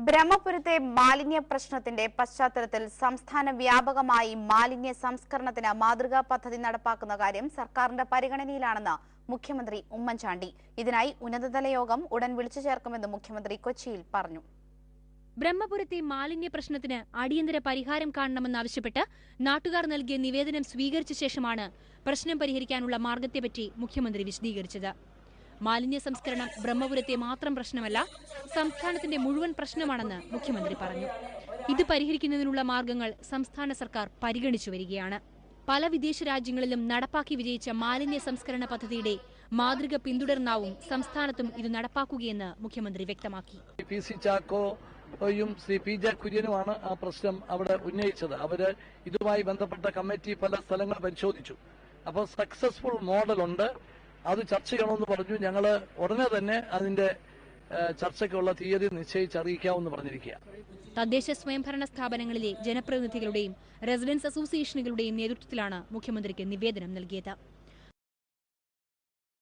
ബ്രഹ്മപുരത്തെ മാലിന്യ പ്രശ്നത്തിന്റെ പശ്ചാത്തലത്തിൽ സംസ്ഥാന വ്യാപകമായി മാലിന്യ സംസ്കരണത്തിന് മാതൃകാ പദ്ധതി നടപ്പാക്കുന്ന കാര്യം സർക്കാരിന്റെ പരിഗണനയിലാണെന്ന് മുഖ്യമന്ത്രി ഉമ്മൻചാണ്ടി. ഇതിനായി ഉന്നതതല യോഗം ഉടൻ വിളിച്ചു ചേർക്കുമെന്ന് മുഖ്യമന്ത്രി കൊച്ചിയിൽ പറഞ്ഞു. ബ്രഹ്മപുരത്തെ മാലിന്യ പ്രശ്നത്തിന് അടിയന്തര പരിഹാരം കാണണമെന്നാവശ്യപ്പെട്ട് നാട്ടുകാർ നൽകിയ നിവേദനം സ്വീകരിച്ച ശേഷമാണ് പ്രശ്നം പരിഹരിക്കാനുള്ള മാർഗത്തെപ്പറ്റി മുഖ്യമന്ത്രി വിശദീകരിച്ചത്. മാലിന്യ സംസ്കരണം ബ്രഹ്മപുരത്തെ മാത്രം പ്രശ്നമല്ല, സംസ്ഥാനത്തിന്റെ മുഴുവൻ പ്രശ്നമാണെന്ന് മുഖ്യമന്ത്രി പറഞ്ഞു. ഇത് പരിഹരിക്കുന്നതിനുള്ള മാർഗങ്ങൾ സംസ്ഥാന സർക്കാർ പരിഗണിച്ചു വരികയാണ്. പല വിദേശ രാജ്യങ്ങളിലും നടപ്പാക്കി വിജയിച്ച മാലിന്യ സംസ്കരണ പദ്ധതിയുടെ മാതൃക പിന്തുടർന്നാവും സംസ്ഥാനത്തും ഇത് നടപ്പാക്കുകയെന്ന് മുഖ്യമന്ത്രി വ്യക്തമാക്കി. ശ്രീ പി ജെ കുര്യനുമാണ് ആ പ്രശ്നം അവിടെ ഉന്നയിച്ചത്. അവര് ഇതുമായി ബന്ധപ്പെട്ട കമ്മിറ്റി പല സ്ഥലങ്ങൾ പരിശോധിച്ചു. അപ്പോൾ സക്സസ്ഫുൾ മോഡലുണ്ട്, അത് ചർച്ച ചെയ്യണമെന്ന് പറഞ്ഞു. ഞങ്ങൾ ഉടനെ തന്നെ അതിന്റെ ചർച്ചയ്ക്കുള്ള തീയതി നിശ്ചയിച്ചറിയിക്കാമെന്ന് പറഞ്ഞിരിക്കുക. തദ്ദേശ സ്വയംഭരണ സ്ഥാപനങ്ങളിലെ ജനപ്രതിനിധികളുടെയും റെസിഡൻസ് അസോസിയേഷനുകളുടെയും നേതൃത്വത്തിലാണ് മുഖ്യമന്ത്രിക്ക് നിവേദനം നൽകിയത്.